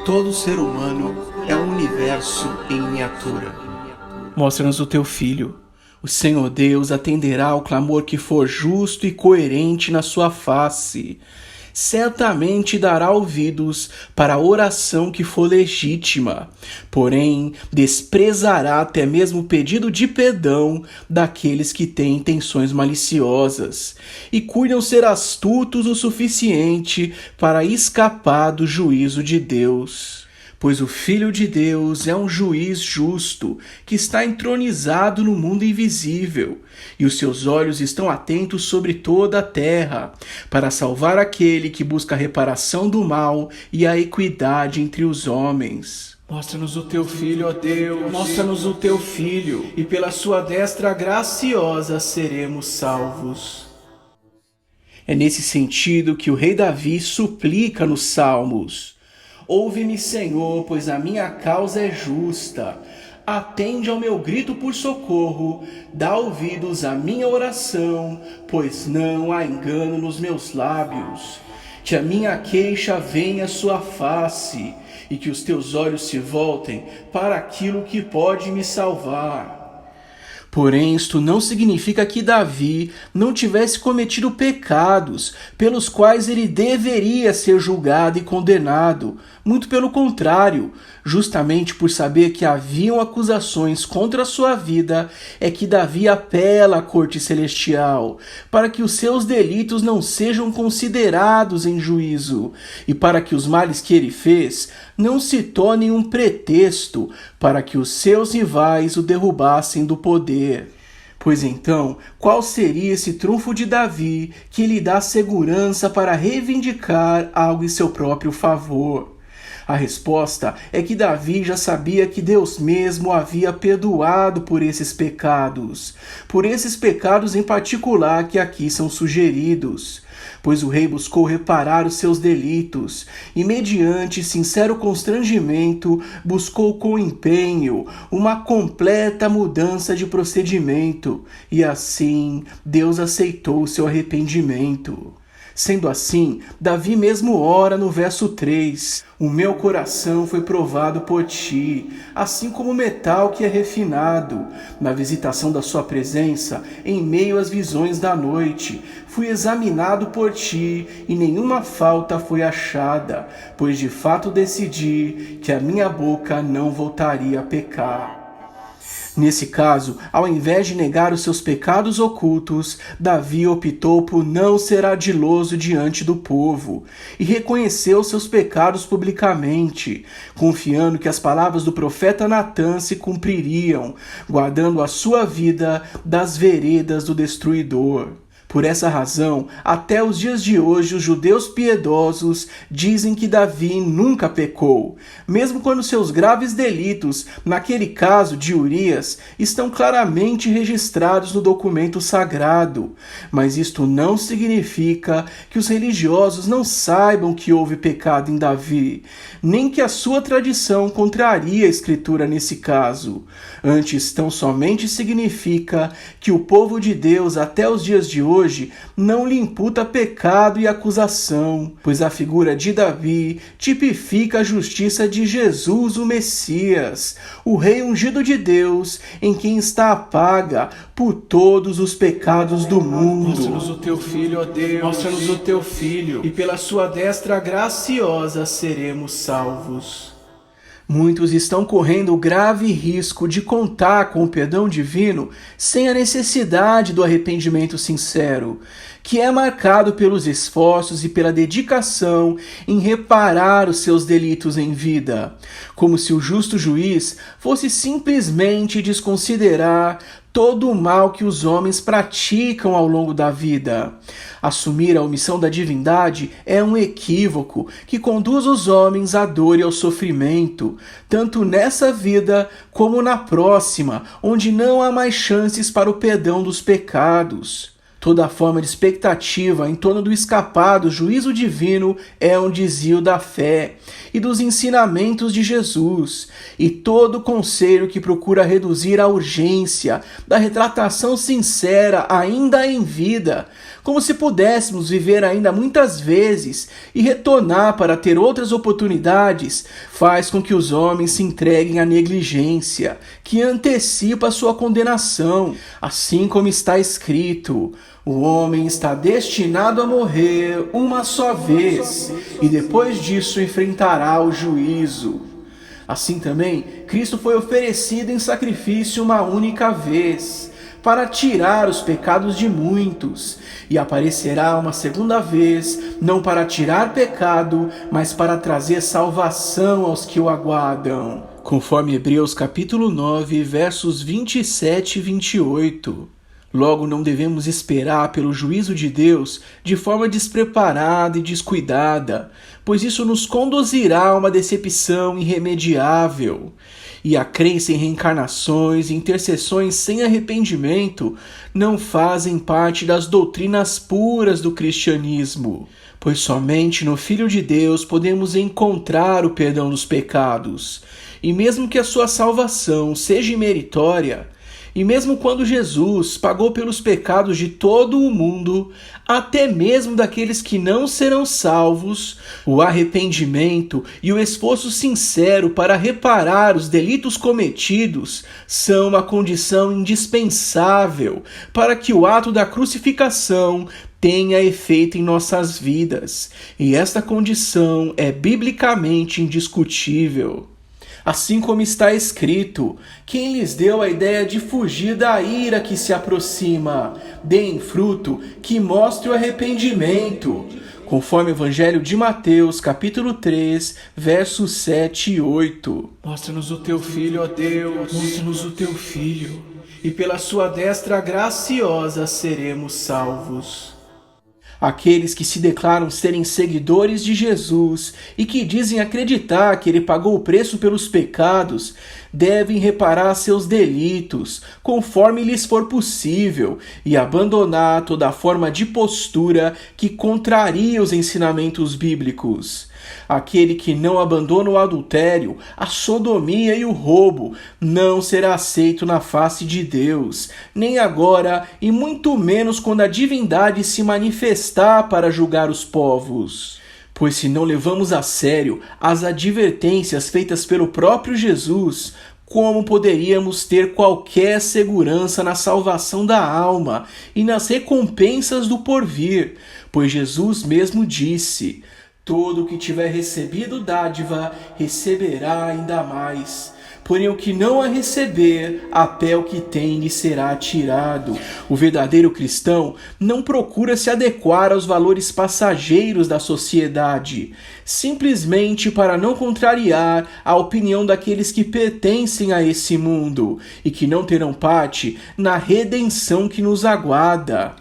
Todo ser humano é um universo em miniatura. Mostra-nos o teu Filho. O Senhor Deus atenderá ao clamor que for justo e coerente na sua face. Certamente dará ouvidos para a oração que for legítima, porém desprezará até mesmo o pedido de perdão daqueles que têm intenções maliciosas e cuidam ser astutos o suficiente para escapar do juízo de Deus. Pois o Filho de Deus é um juiz justo que está entronizado no mundo invisível, e os seus olhos estão atentos sobre toda a terra, para salvar aquele que busca a reparação do mal e a equidade entre os homens. Mostra-nos o teu Filho, ó Deus, mostra-nos o teu Filho, e pela sua destra graciosa seremos salvos. É nesse sentido que o rei Davi suplica nos Salmos: ouve-me, Senhor, pois a minha causa é justa. Atende ao meu grito por socorro, dá ouvidos à minha oração, pois não há engano nos meus lábios. Que a minha queixa venha à sua face, e que os teus olhos se voltem para aquilo que pode me salvar. Porém, isto não significa que Davi não tivesse cometido pecados pelos quais ele deveria ser julgado e condenado. Muito pelo contrário, justamente por saber que haviam acusações contra a sua vida, é que Davi apela à corte celestial, para que os seus delitos não sejam considerados em juízo, e para que os males que ele fez não se tornem um pretexto para que os seus rivais o derrubassem do poder. Pois então, qual seria esse trunfo de Davi que lhe dá segurança para reivindicar algo em seu próprio favor? A resposta é que Davi já sabia que Deus mesmo o havia perdoado por esses pecados em particular que aqui são sugeridos. Pois o rei buscou reparar os seus delitos e, mediante sincero constrangimento, buscou com empenho uma completa mudança de procedimento, e assim Deus aceitou o seu arrependimento. Sendo assim, Davi mesmo ora no verso 3: o meu coração foi provado por ti, assim como o metal que é refinado. Na visitação da sua presença, em meio às visões da noite, fui examinado por ti, e nenhuma falta foi achada, pois de fato decidi que a minha boca não voltaria a pecar. Nesse caso, ao invés de negar os seus pecados ocultos, Davi optou por não ser ardiloso diante do povo e reconheceu seus pecados publicamente, confiando que as palavras do profeta Natã se cumpririam, guardando a sua vida das veredas do destruidor. Por essa razão, até os dias de hoje, os judeus piedosos dizem que Davi nunca pecou, mesmo quando seus graves delitos, naquele caso de Urias, estão claramente registrados no documento sagrado. Mas isto não significa que os religiosos não saibam que houve pecado em Davi, nem que a sua tradição contraria a Escritura nesse caso. Antes, tão somente significa que o povo de Deus, até os dias de hoje, não lhe imputa pecado e acusação, pois a figura de Davi tipifica a justiça de Jesus, o Messias, o Rei ungido de Deus, em quem está a paga por todos os pecados do mundo. Mostra-nos o teu Filho, ó Deus, mostra-nos o teu Filho, e pela sua destra graciosa seremos salvos. Muitos estão correndo o grave risco de contar com o perdão divino sem a necessidade do arrependimento sincero, que é marcado pelos esforços e pela dedicação em reparar os seus delitos em vida, como se o justo juiz fosse simplesmente desconsiderar todo o mal que os homens praticam ao longo da vida. Assumir a omissão da divindade é um equívoco que conduz os homens à dor e ao sofrimento, tanto nessa vida como na próxima, onde não há mais chances para o perdão dos pecados. Toda forma de expectativa em torno do escapado juízo divino é um desvio da fé e dos ensinamentos de Jesus, e todo conselho que procura reduzir a urgência da retratação sincera ainda em vida, como se pudéssemos viver ainda muitas vezes e retornar para ter outras oportunidades, faz com que os homens se entreguem à negligência, que antecipa a sua condenação, assim como está escrito: o homem está destinado a morrer uma só vez, e depois disso enfrentará o juízo. Assim também, Cristo foi oferecido em sacrifício uma única vez, para tirar os pecados de muitos, e aparecerá uma segunda vez, não para tirar pecado, mas para trazer salvação aos que o aguardam. Conforme Hebreus capítulo 9, versos 27 e 28. Logo, não devemos esperar pelo juízo de Deus de forma despreparada e descuidada, pois isso nos conduzirá a uma decepção irremediável. E a crença em reencarnações e intercessões sem arrependimento não fazem parte das doutrinas puras do cristianismo, pois somente no Filho de Deus podemos encontrar o perdão dos pecados. E mesmo que a sua salvação seja imeritória, e mesmo quando Jesus pagou pelos pecados de todo o mundo, até mesmo daqueles que não serão salvos, o arrependimento e o esforço sincero para reparar os delitos cometidos são uma condição indispensável para que o ato da crucificação tenha efeito em nossas vidas, e esta condição é biblicamente indiscutível. Assim como está escrito: quem lhes deu a ideia de fugir da ira que se aproxima? Deem fruto que mostre o arrependimento. Conforme o Evangelho de Mateus, capítulo 3, versos 7 e 8. Mostra-nos o teu Filho, ó Deus, mostra-nos o teu Filho, e pela sua destra graciosa seremos salvos. Aqueles que se declaram serem seguidores de Jesus e que dizem acreditar que ele pagou o preço pelos pecados, devem reparar seus delitos, conforme lhes for possível, e abandonar toda forma de postura que contraria os ensinamentos bíblicos. Aquele que não abandona o adultério, a sodomia e o roubo não será aceito na face de Deus, nem agora e muito menos quando a divindade se manifestar para julgar os povos. Pois se não levamos a sério as advertências feitas pelo próprio Jesus, como poderíamos ter qualquer segurança na salvação da alma e nas recompensas do porvir? Pois Jesus mesmo disse: todo o que tiver recebido dádiva, receberá ainda mais. Porém, o que não a receber, até o que tem lhe será tirado. O verdadeiro cristão não procura se adequar aos valores passageiros da sociedade, simplesmente para não contrariar a opinião daqueles que pertencem a esse mundo e que não terão parte na redenção que nos aguarda.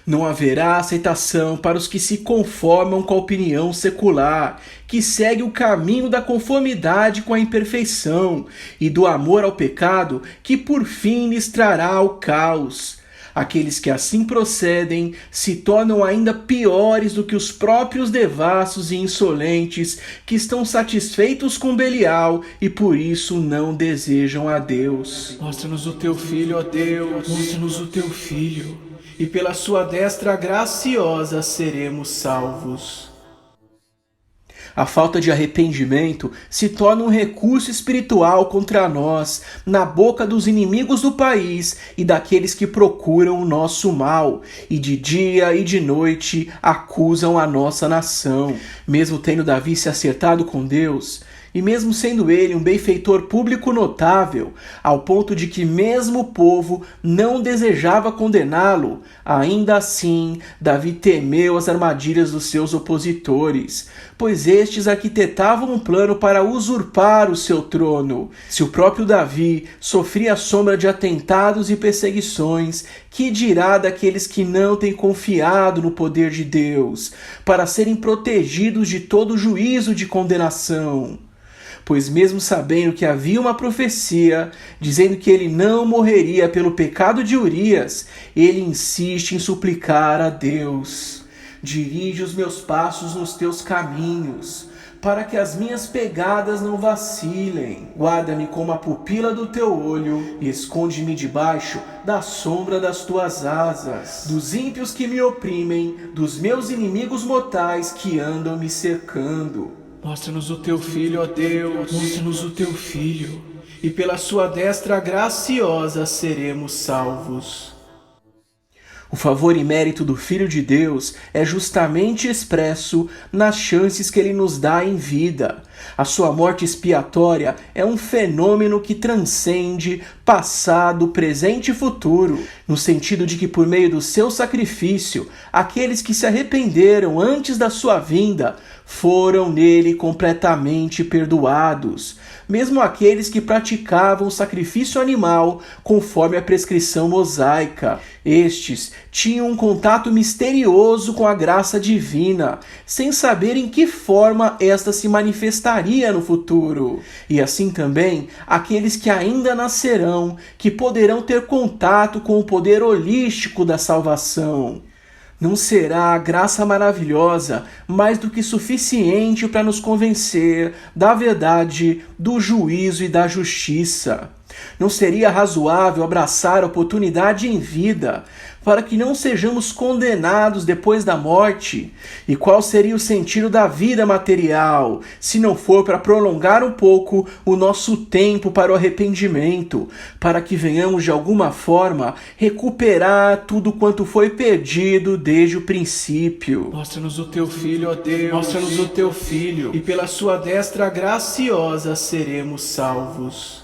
Não haverá aceitação para os que se conformam com a opinião secular, que segue o caminho da conformidade com a imperfeição e do amor ao pecado, que por fim lhes trará o caos. Aqueles que assim procedem se tornam ainda piores do que os próprios devassos e insolentes que estão satisfeitos com Belial e por isso não desejam a Deus. Mostra-nos o teu Filho, ó Deus, mostra-nos o teu Filho, e pela sua destra graciosa seremos salvos. A falta de arrependimento se torna um recurso espiritual contra nós, na boca dos inimigos do país e daqueles que procuram o nosso mal, e de dia e de noite acusam a nossa nação. Mesmo tendo Davi se acertado com Deus, e mesmo sendo ele um benfeitor público notável, ao ponto de que mesmo o povo não desejava condená-lo, ainda assim Davi temeu as armadilhas dos seus opositores, pois estes arquitetavam um plano para usurpar o seu trono. Se o próprio Davi sofria a sombra de atentados e perseguições, que dirá daqueles que não têm confiado no poder de Deus, para serem protegidos de todo juízo de condenação? pois mesmo sabendo que havia uma profecia dizendo que ele não morreria pelo pecado de Urias, ele insiste em suplicar a Deus: dirige os meus passos nos teus caminhos, para que as minhas pegadas não vacilem. Guarda-me como a pupila do teu olho e esconde-me debaixo da sombra das tuas asas, dos ímpios que me oprimem, dos meus inimigos mortais que andam me cercando. Mostra-nos o teu Filho, ó Deus, mostra-nos o teu Filho, e pela sua destra graciosa seremos salvos. O favor e mérito do Filho de Deus é justamente expresso nas chances que ele nos dá em vida. A sua morte expiatória é um fenômeno que transcende passado, presente e futuro, no sentido de que por meio do seu sacrifício, aqueles que se arrependeram antes da sua vinda foram nele completamente perdoados, mesmo aqueles que praticavam o sacrifício animal conforme a prescrição mosaica. Estes tinham um contato misterioso com a graça divina, sem saber em que forma esta se manifestaria no futuro. E assim também aqueles que ainda nascerão, que poderão ter contato com o poder holístico da salvação. Não será a graça maravilhosa mais do que suficiente para nos convencer da verdade, do juízo e da justiça? Não seria razoável abraçar a oportunidade em vida para que não sejamos condenados depois da morte? E qual seria o sentido da vida material, se não for para prolongar um pouco o nosso tempo para o arrependimento, para que venhamos de alguma forma recuperar tudo quanto foi perdido desde o princípio? Mostra-nos o teu Filho, ó Deus, mostra-nos o teu Filho, e pela sua destra graciosa seremos salvos.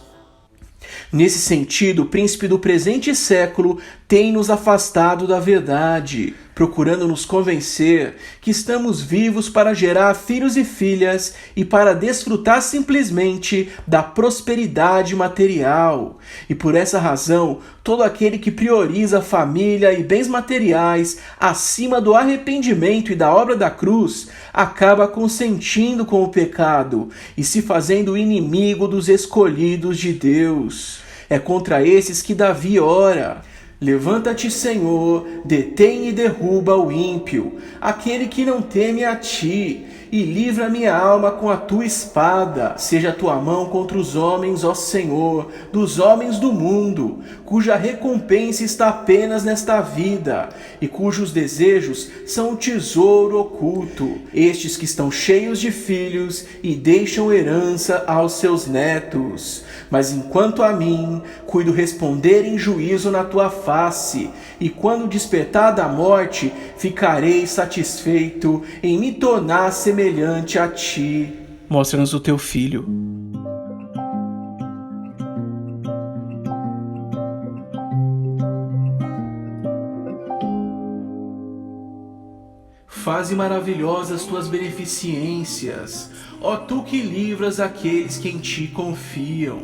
Nesse sentido, o príncipe do presente século tem nos afastado da verdade, procurando nos convencer que estamos vivos para gerar filhos e filhas e para desfrutar simplesmente da prosperidade material. E por essa razão, todo aquele que prioriza a família e bens materiais acima do arrependimento e da obra da cruz acaba consentindo com o pecado e se fazendo inimigo dos escolhidos de Deus. É contra esses que Davi ora: levanta-te, Senhor, detém e derruba o ímpio, aquele que não teme a ti, e livra minha alma com a tua espada. Seja a tua mão contra os homens, ó Senhor, dos homens do mundo, cuja recompensa está apenas nesta vida, e cujos desejos são o tesouro oculto, estes que estão cheios de filhos e deixam herança aos seus netos. Mas enquanto a mim, cuido responder em juízo na tua face, e quando despertar da morte, ficarei satisfeito em me tornar semelhante a ti. Mostra-nos o teu Filho. Faze maravilhosas tuas beneficências, ó tu que livras aqueles que em ti confiam.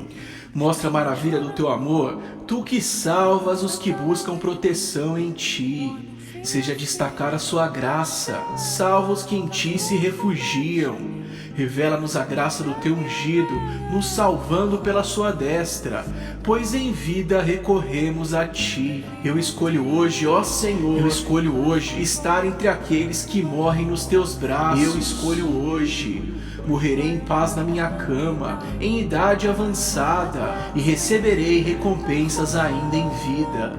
Mostra a maravilha do teu amor, tu que salvas os que buscam proteção em ti. Seja destacar a sua graça, salva os que em ti se refugiam. Revela-nos a graça do teu ungido, nos salvando pela sua destra, pois em vida recorremos a ti. Eu escolho hoje, ó Senhor, eu escolho hoje estar entre aqueles que morrem nos teus braços. Eu escolho hoje. Morrerei em paz na minha cama, em idade avançada, e receberei recompensas ainda em vida.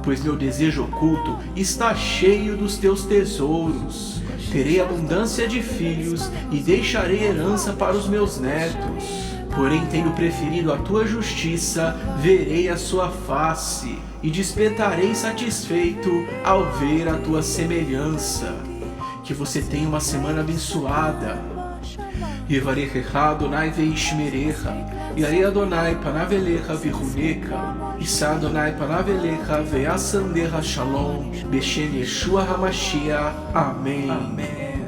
Pois meu desejo oculto está cheio dos teus tesouros. Terei abundância de filhos e deixarei herança para os meus netos. Porém, tendo preferido a tua justiça, verei a sua face e despertarei satisfeito ao ver a tua semelhança. Que você tenha uma semana abençoada. Yevarechecha Adonai veishmerecha, Yarei Adonai panavelecha virunecha, Issa Adonai panavelecha veasandecha shalom, Beshem Yeshua HaMashiach. Amém. Amém.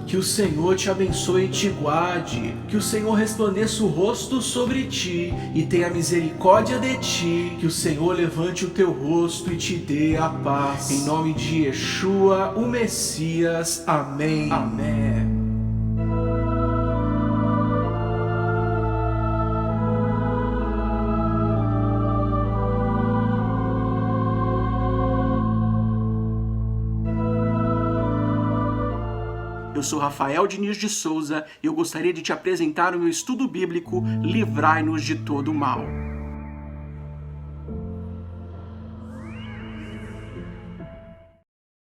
Que o Senhor te abençoe e te guarde, que o Senhor resplandeça o rosto sobre ti e tenha misericórdia de ti, que o Senhor levante o teu rosto e te dê a paz. Em nome de Yeshua, o Messias. Amém. Amém. Eu sou Rafael Diniz de Souza e eu gostaria de te apresentar o meu estudo bíblico Livrai-nos de todo o mal.